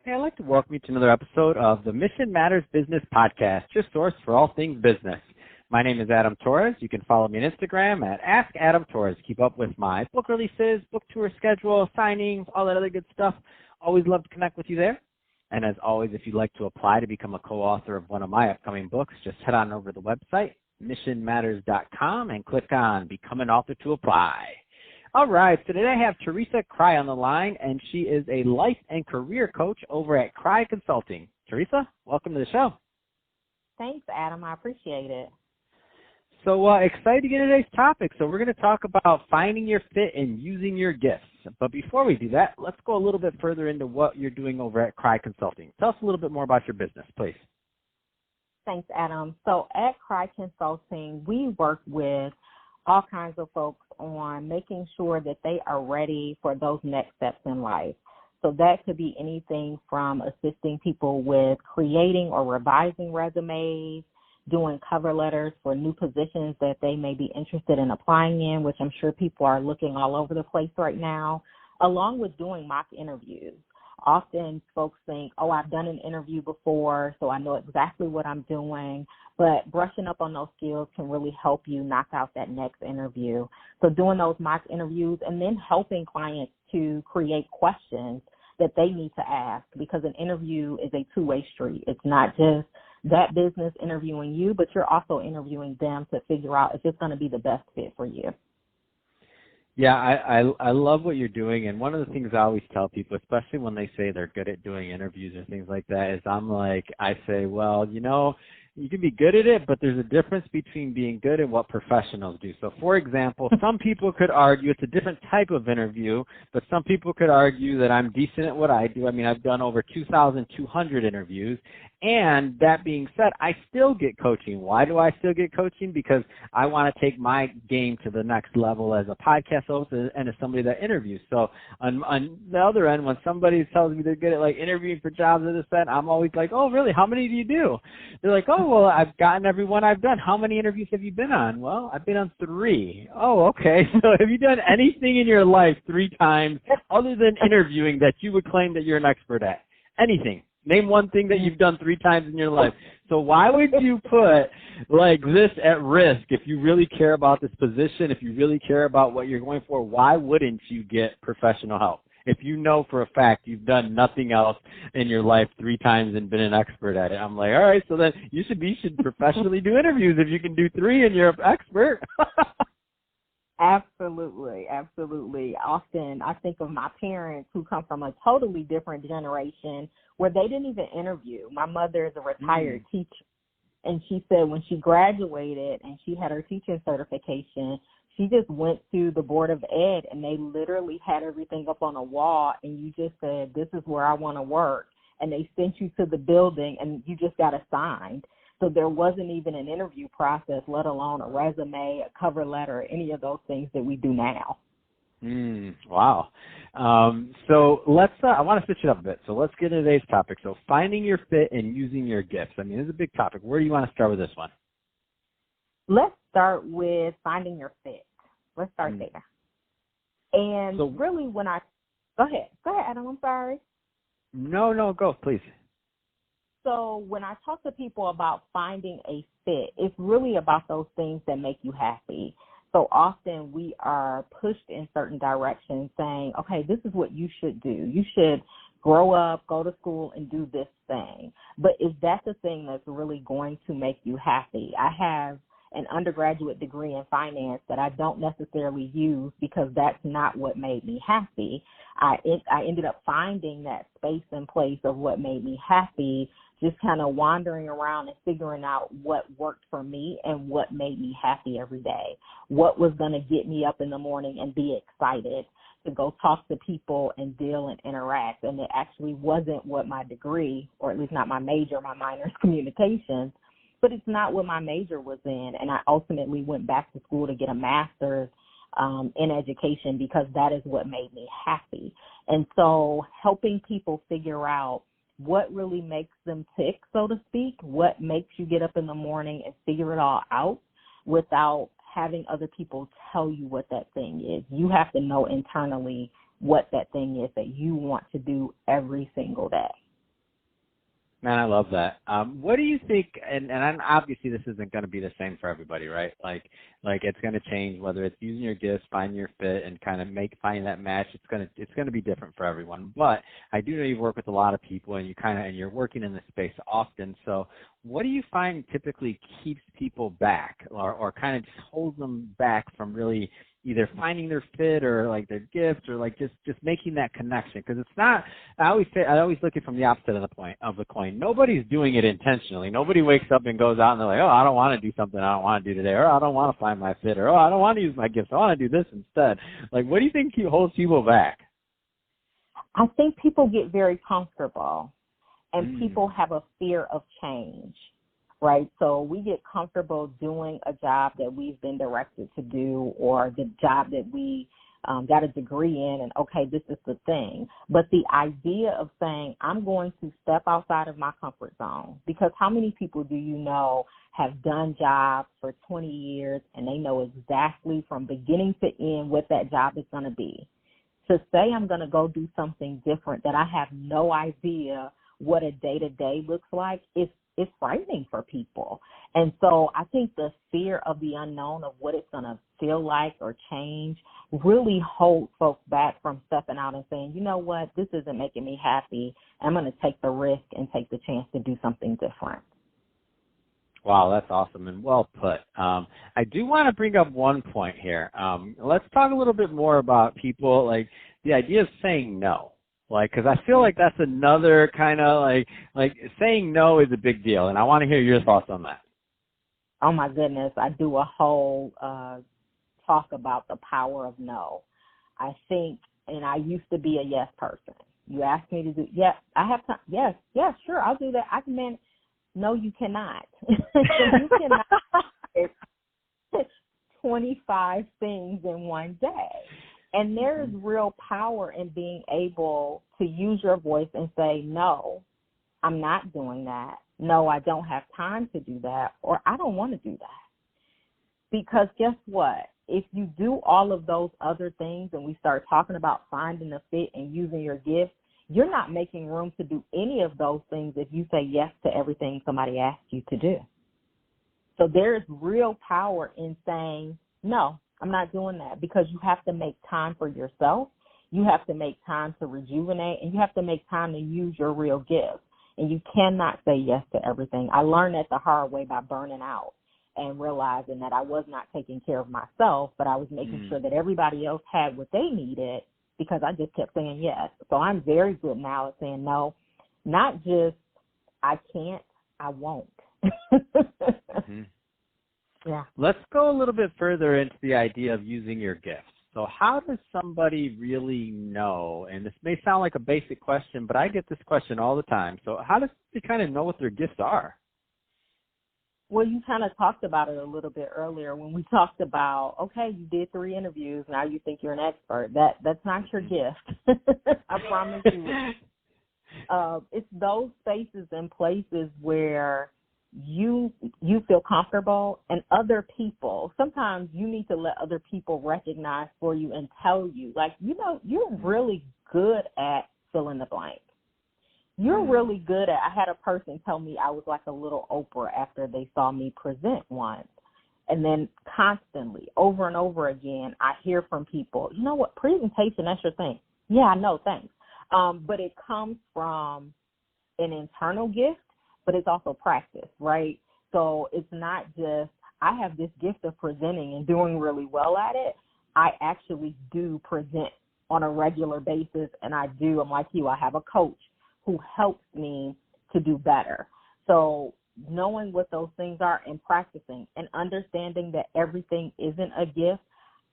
Hey, I'd like to welcome you to another episode of the Mission Matters Business Podcast, your source for all things business. My name is Adam Torres. You can follow me on Instagram at AskAdamTorres. Keep up with my book releases, book tour schedule, signings, all that other good stuff. Always love to connect with you there. And as always, if you'd like to apply to become a co-author of one of my upcoming books, just head on over to the website, missionmatters.com, and click on Become an Author to apply. All right, so today I have Theresa Cry on the line, and she is a life and career coach over at Cry Consulting. Theresa, welcome to the show. Thanks, Adam. I appreciate it. So excited to get into today's topic. So we're going to talk about finding your fit and using your gifts. But before we do that, let's go a little bit further into what you're doing over at Cry Consulting. Tell us a little bit more about your business, please. Thanks, Adam. So at Cry Consulting, we work with all kinds of folks on making sure that they are ready for those next steps in life. So that could be anything from assisting people with creating or revising resumes, doing cover letters for new positions that they may be interested in applying in, which I'm sure people are looking all over the place right now, along with doing mock interviews. Often folks think, oh, I've done an interview before, so I know exactly what I'm doing, but brushing up on those skills can really help you knock out that next interview. So doing those mock interviews and then helping clients to create questions that they need to ask, because an interview is a two-way street. It's not just that business interviewing you, but you're also interviewing them to figure out if it's going to be the best fit for you. Yeah, I love what you're doing, and one of the things I always tell people, especially when they say they're good at doing interviews or things like that, is I say, well, you can be good at it, but there's a difference between being good and what professionals do. So, for example, some people could argue it's a different type of interview, but some people could argue that I'm decent at what I do. I mean, I've done over 2,200 interviews, and that being said, I still get coaching. Why do I still get coaching? Because I want to take my game to the next level as a podcast host and as somebody that interviews. So on the other end, when somebody tells me they're good at interviewing for jobs or this, that, I'm always like, oh, really? How many do you do? They're like, oh, well, I've gotten every one I've done. How many interviews have you been on? Well, I've been on 3. Oh, okay. So have you done anything in your life 3 times other than interviewing that you would claim that you're an expert at? Anything. Name one thing that you've done 3 times in your life. So why would you put this at risk if you really care about this position, if you really care about what you're going for? Why wouldn't you get professional help? If you know for a fact you've done nothing else in your life 3 times and been an expert at it, I'm like, all right, so then you should professionally do interviews if you can do 3 and you're an expert. Absolutely, absolutely. Often I think of my parents who come from a totally different generation where they didn't even interview. My mother is a retired teacher, and she said when she graduated and she had her teaching certification, she just went to the Board of Ed and they literally had everything up on a wall and you just said, this is where I want to work. And they sent you to the building and you just got assigned. So there wasn't even an interview process, let alone a resume, a cover letter, any of those things that we do now. Wow. So I want to switch it up a bit. So let's get into today's topic. So finding your fit and using your gifts. I mean, this is a big topic. Where do you want to start with this one? Let's start with finding your fit. Let's start there. And so, really go ahead, Adam, I'm sorry. No, go, please. So when I talk to people about finding a fit, it's really about those things that make you happy. So often we are pushed in certain directions saying, okay, this is what you should do. You should grow up, go to school, and do this thing. But is that the thing that's really going to make you happy? I have an undergraduate degree in finance that I don't necessarily use because that's not what made me happy. I ended up finding that space and place of what made me happy, just kind of wandering around and figuring out what worked for me and what made me happy every day, what was going to get me up in the morning and be excited to go talk to people and deal and interact. And it actually wasn't what my degree, or at least not my major, my minor is communications, but it's not what my major was in. And I ultimately went back to school to get a master's in education because that is what made me happy. And so helping people figure out what really makes them tick, so to speak, what makes you get up in the morning and figure it all out without having other people tell you what that thing is. You have to know internally what that thing is that you want to do every single day. Man, I love that. What do you think? And obviously, this isn't going to be the same for everybody, right? Like it's going to change. Whether it's using your gifts, finding your fit, and kind of finding that match. It's going to be different for everyone. But I do know you work with a lot of people, and you're working in this space often. So, what do you find typically keeps people back, or kind of just holds them back from really either finding their fit or like their gift or like just making that connection? Because it's not, I always look at it from the opposite of the coin. Nobody's doing it intentionally. Nobody wakes up and goes out and they're like, oh, I don't want to do something I don't want to do today, or I don't want to find my fit, or oh, I don't want to use my gifts, I want to do this instead. Like, what do you think holds people back? I think people get very comfortable, and people have a fear of change. Right, so we get comfortable doing a job that we've been directed to do, or the job that we got a degree in, and okay, this is the thing. But the idea of saying, I'm going to step outside of my comfort zone, because how many people do you know have done jobs for 20 years and they know exactly from beginning to end what that job is going to be? To say I'm going to go do something different that I have no idea what a day-to-day looks like is frightening for people. And so I think the fear of the unknown of what it's going to feel like or change really holds folks back from stepping out and saying, you know what, this isn't making me happy. I'm going to take the risk and take the chance to do something different. Wow, that's awesome and well put. I do want to bring up one point here. Let's talk a little bit more about people, like the idea of saying no. Like, because I feel like that's another kind of like saying no is a big deal, and I want to hear your thoughts on that. Oh my goodness, I do a whole talk about the power of no. I think, and I used to be a yes person. You ask me to do, yes, I have time. Yes, sure, I'll do that. I can manage. No, you cannot. You cannot. It's 25 things in one day. And there is real power in being able to use your voice and say, no, I'm not doing that. No, I don't have time to do that, or I don't want to do that. Because guess what? If you do all of those other things and we start talking about finding a fit and using your gifts, you're not making room to do any of those things if you say yes to everything somebody asks you to do. So there is real power in saying, no, I'm not doing that, because you have to make time for yourself. You have to make time to rejuvenate, and you have to make time to use your real gifts. And you cannot say yes to everything. I learned that the hard way by burning out and realizing that I was not taking care of myself, but I was making sure that everybody else had what they needed because I just kept saying yes. So I'm very good now at saying no, not just I can't, I won't. Yeah. Let's go a little bit further into the idea of using your gifts. So how does somebody really know, and this may sound like a basic question, but I get this question all the time. So how does they kind of know what their gifts are? Well, you kind of talked about it a little bit earlier when we talked about, okay, you did 3 interviews, now you think you're an expert. That's not your gift. I promise you. It's those spaces and places where you feel comfortable, and other people, sometimes you need to let other people recognize for you and tell you, like, you know, you're really good at fill in the blank. You're really good at, I had a person tell me I was like a little Oprah after they saw me present once. And then constantly, over and over again, I hear from people, you know what, presentation, that's your thing. Yeah, I know, thanks. But it comes from an internal gift, but it's also practice, right? So it's not just, I have this gift of presenting and doing really well at it. I actually do present on a regular basis, and I'm like you, I have a coach who helps me to do better. So knowing what those things are and practicing and understanding that everything isn't a gift.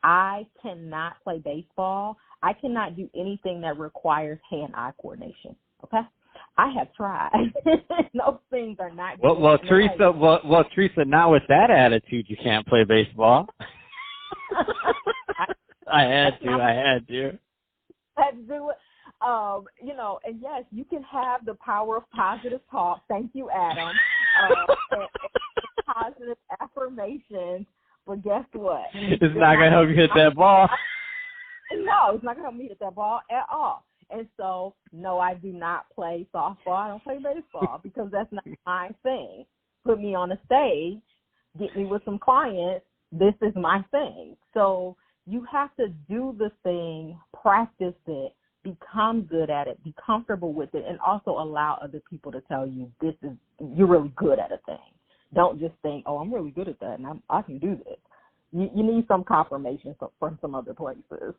I cannot play baseball. I cannot do anything that requires hand-eye coordination, okay? I have tried. Those things are not good. Well, Theresa, not with that attitude, you can't play baseball. I had to. Had to do it. You know, and yes, you can have the power of positive talk. Thank you, Adam. And positive affirmations. But guess what? It's not going to help you hit that ball. No, it's not going to help me hit that ball at all. And so, no, I do not play softball. I don't play baseball because that's not my thing. Put me on a stage, get me with some clients. This is my thing. So you have to do the thing, practice it, become good at it, be comfortable with it, and also allow other people to tell you you're really good at a thing. Don't just think, oh, I'm really good at that and I can do this. You need some confirmation from some other places.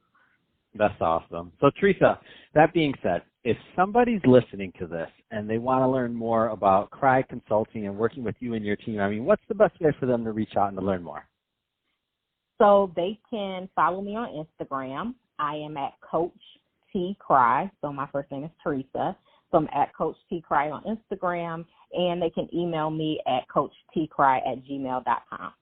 That's awesome. So, Theresa, that being said, if somebody's listening to this and they want to learn more about Cry Consulting and working with you and your team, I mean, what's the best way for them to reach out and to learn more? So they can follow me on Instagram. I am at Coach T Cry. So my first name is Theresa. So I'm at Coach T Cry on Instagram, and they can email me at coachtcry@gmail.com.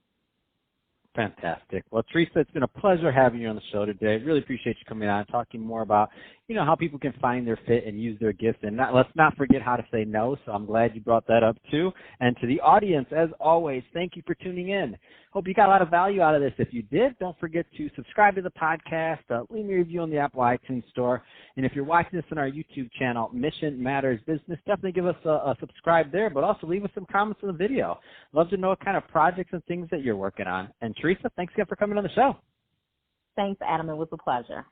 Fantastic. Well, Theresa, it's been a pleasure having you on the show today. Really appreciate you coming on and talking more about, how people can find their fit and use their gifts. And let's not forget how to say no. So I'm glad you brought that up too. And to the audience, as always, thank you for tuning in. Hope you got a lot of value out of this. If you did, don't forget to subscribe to the podcast, leave me a review on the Apple iTunes Store. And if you're watching this on our YouTube channel, Mission Matters Business, definitely give us a subscribe there, but also leave us some comments on the video. Love to know what kind of projects and things that you're working on. And Theresa, thanks again for coming on the show. Thanks, Adam. It was a pleasure.